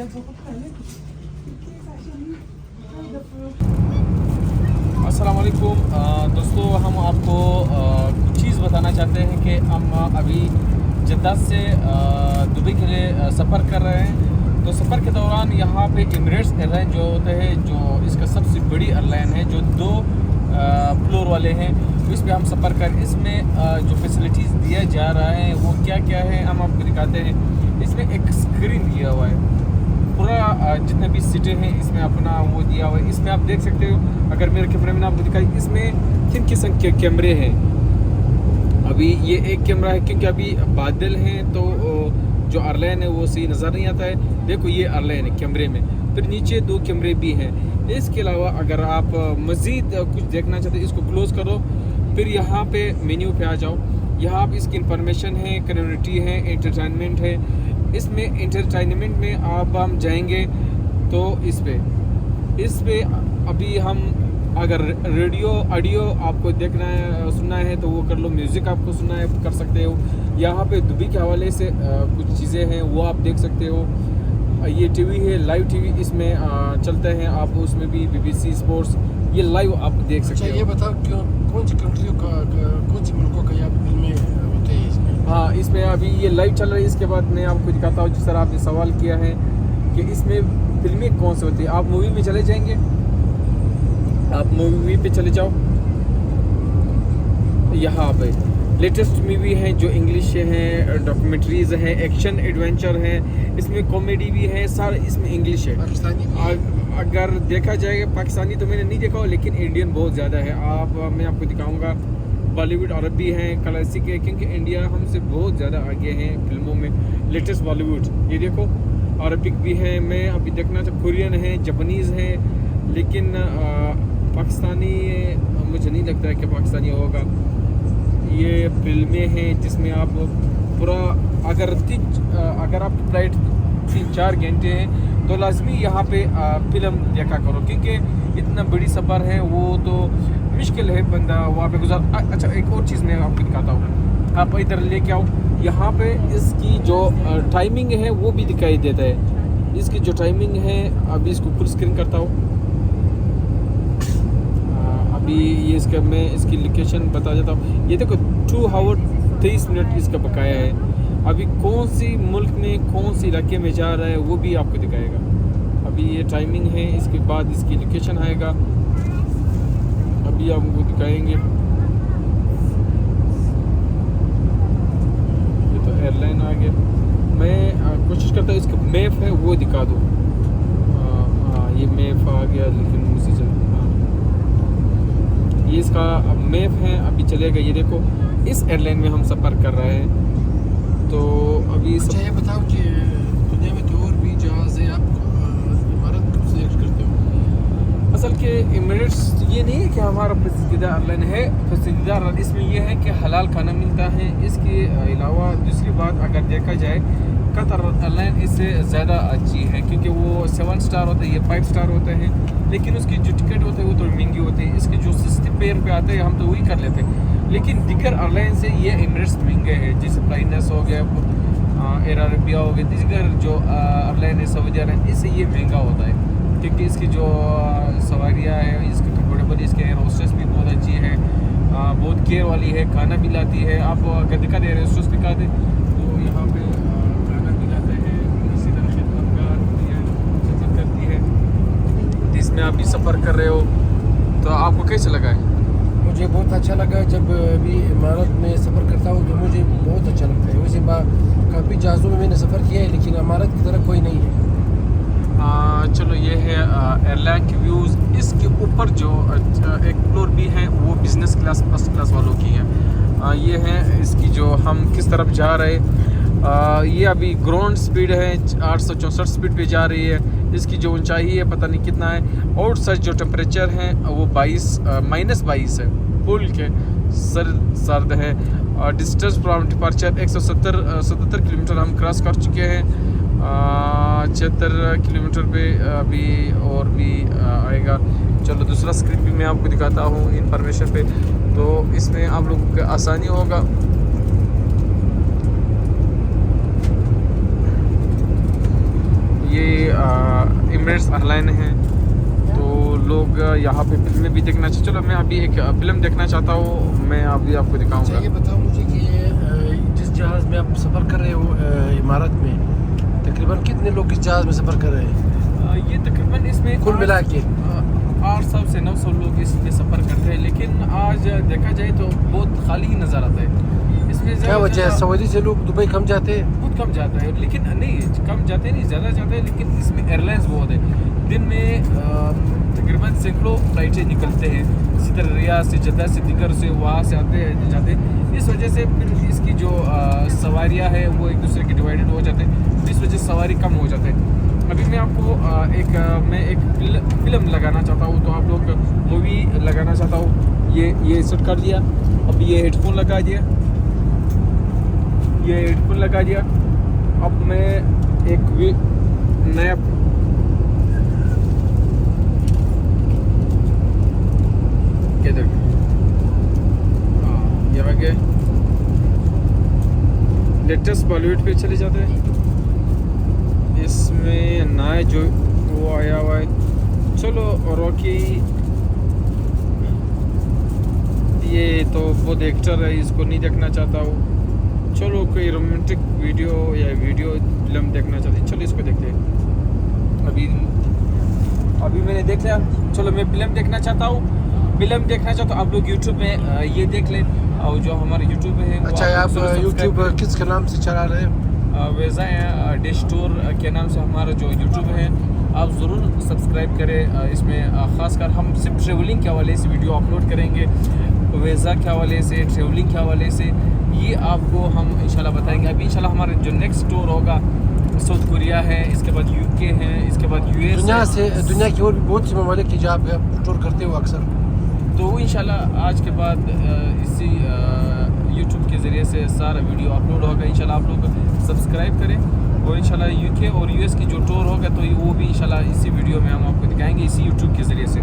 अस्सलाम वालेकुम दोस्तों, हम आपको कुछ चीज़ बताना चाहते हैं कि हम अभी जद्दा से दुबई के लिए सफ़र कर रहे हैं। तो सफ़र के दौरान यहाँ पे एमिरेट्स एयरलाइन जो होते हैं, जो इसका सबसे बड़ी एयरलाइन है, जो 2 फ्लोर वाले हैं, तो इस पर हम सफ़र कर, इसमें जो फैसिलिटीज़ दिया जा रहा है वो क्या क्या है हम आपको दिखाते हैं। इसमें एक स्क्रीन दिया हुआ है, पूरा जितने भी सीटें हैं इसमें अपना वो दिया हुआ है। इसमें आप देख सकते हो, अगर मेरे कैमरे में आपको दिखाई, इसमें किन किस्म के कैमरे हैं। अभी ये एक कैमरा है क्योंकि अभी बादल हैं तो जो एयरलाइन है वो सही नज़र नहीं आता है। देखो ये एयरलाइन है कैमरे में, फिर नीचे 2 कैमरे भी हैं। इसके अलावा अगर आप मज़ीद कुछ देखना चाहते हैं, इसको क्लोज़ करो, फिर यहाँ पे मेन्यू पे आ जाओ। यहाँ पे इसकी इंफॉर्मेशन है, कम्युनिटी है, एंटरटेनमेंट है। इसमें एंटरटेनमेंट में आप हम जाएंगे तो इस पे अभी हम अगर रेडियो ऑडियो आपको देखना है, सुनना है तो वो कर लो। म्यूज़िक आपको सुनना है, कर सकते हो। यहाँ पे दुबई के हवाले से कुछ चीज़ें हैं वो आप देख सकते हो। ये टीवी है, लाइव टीवी इसमें चलते हैं, आप उसमें भी BBC स्पोर्ट्स ये लाइव आप देख सकते हो। ये बताओ क्यों, कौन सी कंट्रियों का, कौन सी मुल्कों का यहाँ फिल्में होते हैं इसमें? हाँ, इसमें अभी ये लाइव चल रही है। इसके बाद मैं आपको दिखाता हूँ, जिस तरह आपने सवाल किया है कि इसमें फिल्में कौन सी होती है। आप मूवी में चले जाएंगे, आप मूवी पे चले जाओ। यहाँ पे लेटेस्ट मूवी हैं जो इंग्लिश हैं, डॉक्यूमेंट्रीज़ हैं, एक्शन एडवेंचर हैं, इसमें कॉमेडी भी है, सारा इसमें इंग्लिश है। पाकिस्तानी अगर देखा जाएगा पाकिस्तानी तो मैंने नहीं देखा हो, लेकिन इंडियन बहुत ज़्यादा है। मैं आपको दिखाऊंगा। बॉलीवुड अरब भी हैं, क्लासिक है, क्योंकि इंडिया हमसे बहुत ज़्यादा आगे हैं फिल्मों में। लेटेस्ट बॉलीवुड ये देखो, अरबिक भी है। मैं अभी देखना चाहता, कोरियन है, जापानीज़ है, लेकिन पाकिस्तानी मुझे नहीं लगता है कि पाकिस्तानी होगा। ये फिल्में हैं जिसमें आप पूरा अगर आपकी फ्लाइट 3-4 घंटे हैं तो लाजमी यहाँ पे फिल्म देखा करो, क्योंकि इतना बड़ी सफ़र है वो तो मुश्किल है बंदा वहाँ पे गुजार। अच्छा, एक और चीज़ मैं आपको दिखाता हूँ, आप इधर लेके आओ। यहाँ पे इसकी जो टाइमिंग है वो भी दिखाई देता है। इसकी जो टाइमिंग है, अभी इसको फुल स्क्रीन करता हूँ। अभी ये इसका मैं इसकी लोकेशन बता देता हूँ। ये देखो 2 आवर 23 मिनट इसका बकाया है। अभी कौन सी मुल्क में, कौन सी इलाके में जा रहा है वो भी आपको दिखाएगा। अभी ये टाइमिंग है, इसके बाद इसकी लोकेशन आएगा, अभी आपको दिखाएंगे। ये तो एयरलाइन आ गया। मैं कोशिश करता हूँ इसका मैप है वो दिखा दूँ। हाँ, ये मैप आ गया, लेकिन उसी चल ये इसका मैप है, अभी चलेगा। ये देखो, इस एयरलाइन में हम सफ़र कर रहे हैं। तो अभी अच्छा, ये बताओ कि दुनिया में तो और भी जहाज़ है, आप इमारत कब सिलेक्ट करते हो? असल के एमिरेट्स ये नहीं है कि हमारा पसंदीदा एयरलाइन है। पसंदीदा एयरलाइन इसमें यह है कि हलाल खाना मिलता है। इसके अलावा दूसरी बात अगर देखा जाए, कतर एयरलाइन इससे ज़्यादा अच्छी है, क्योंकि वो 7 स्टार होते हैं, ये 5 स्टार होते हैं, लेकिन उसकी जो टिकट होते हैं वो थोड़ी महंगी होती है। इसके जो सस्ते पेयर पे आते हैं हम तो वही कर लेते हैं, लेकिन दिगर एयरलाइन से ये एमिरेट्स महंगे हैं। जैसे फ्लाइनेस हो गया, एयर अरेबिया हो गया, दिगर जो एयरलाइन है सऊदी एयरलाइन, इससे ये महंगा होता है, क्योंकि इसकी जो सवारियाँ हैं, इसकी कंफर्टेबल, इसके एयर होस्टेस भी बहुत अच्छी है, बहुत केयर वाली है, खाना भी लाती है। आप अगर दिखा दे एयर होस्टेस दिखा दे तो यहाँ पे खाना भी लाते हैं, इसी तरह खिदमतगार करती है। इसमें आप भी सफ़र कर रहे हो तो आपको कैसे लगा है? मुझे बहुत अच्छा लगा। जब अभी इमारत में सफ़र करता हूँ तो मुझे बहुत अच्छा लगता है। वैसे काफ़ी जहाज़ों में मैंने सफ़र किया है, लेकिन इमारत की तरह कोई नहीं है। चलो, ये है एयरलाइन के व्यूज़। इसके ऊपर जो एक फ्लोर भी है वो बिज़नेस क्लास, फर्स्ट क्लास वालों की है। ये है इसकी जो हम किस तरफ जा रहे हैं। ये अभी ग्राउंड स्पीड है 864 स्पीड पे जा रही है। इसकी जो ऊंचाई है पता नहीं कितना है। आउटसाइड जो टेम्परेचर है वो -22 है, पुल के सर्द है। डिस्टेंस फ्रॉम डिपार्चर 177 किलोमीटर हम क्रॉस कर चुके हैं। 76 किलोमीटर पे अभी और भी आएगा। चलो, दूसरा स्क्रीन भी मैं आपको दिखाता हूँ इंफॉर्मेशन पे, तो इसमें आप लोगों को आसानी होगा। ये एमिरेट्स एयरलाइन है, तो लोग यहाँ पे फिल्में भी देखना चाहिए। चलो मैं अभी एक फिल्म देखना चाहता हूँ, मैं अभी आपको दिखाऊंगा। ये बताओ मुझे कि जिस जहाज़ में आप सफ़र कर रहे हो इमारत में, तकरीबन कितने लोग इस जहाज़ में सफ़र कर रहे हैं? ये तकरीबन इसमें कुल मिला के 800 से 900 लोग इसमें सफ़र करते हैं, लेकिन आज देखा जाए तो बहुत खाली ही नज़र आता है। इसमें क्या वजह है? सऊदी से लोग दुबई कम जाते हैं? बहुत कम जाता है, लेकिन नहीं कम जाते नहीं, ज़्यादा जाते हैं, लेकिन इसमें एयरलाइंस बहुत है। दिन में तकरीबन सैकड़ों फ्लाइटें निकलते हैं, इसी तरह रियाद से, जद्दा से, दिगर से, वहाँ से आते हैं जाते हैं। इस वजह से फिर इसकी जो सवारियाँ हैं वो एक दूसरे के डिवाइडेड हो जाते हैं, इस वजह से सवारी कम हो जाते हैं। अभी मैं आपको मैं एक फिल्म लगाना चाहता हूँ, तो आप लोग मूवी लगाना चाहता हूँ। ये सेट कर दिया, अब ये हेडफोन लगा दिया, ये हेडफोन लगा दिया। अब मैं एक नया किधर ये आगे लेटेस्ट बॉलीवुड पे चले जाते हैं। इसमें नया जो वो आया हुआ है, चलो रॉकी, ये तो बहुत एक्टर है, इसको नहीं देखना चाहता हूँ। चलो कोई रोमांटिक वीडियो या वीडियो फिल्म देखना चाहते हैं, चलो इसको देखते हैं। अभी मैंने देख लिया, चलो मैं फिल्म देखना चाहता हूँ। फिल्म देखना चाहता हूँ, आप लोग यूट्यूब में ये देख लें, और जो हमारे यूट्यूब है। अच्छा, आप यूट्यूब किसके नाम से चला रहे हैं? वेज़ा डिश टूर के नाम से हमारा जो यूट्यूब है, आप ज़रूर सब्सक्राइब करें। इसमें ख़ासकर हम सिर्फ ट्रेवलिंग के हवाले से वीडियो अपलोड करेंगे, वेज़ा के हवाले से, ट्रेवलिंग के हवाले से, ये आपको हम इंशाल्लाह बताएंगे। अभी इंशाल्लाह हमारा जो नेक्स्ट टूर होगा साउथ कोरिया है, इसके बाद यूके है, इसके बाद यूएस। दुनिया की और भी बहुत सी ममालिक की जहाँ पे आप टूर करते हो अक्सर, तो इंशाल्लाह आज के बाद इसी यूट्यूब के ज़रिए से सारा वीडियो अपलोड होगा। इंशाल्लाह आप लोग सब्सक्राइब करें, और इंशाल्लाह यूके और यूएस की जो टूर होगा तो वो भी इंशाल्लाह इसी वीडियो में हम आपको दिखाएंगे, इसी यूट्यूब के ज़रिए से।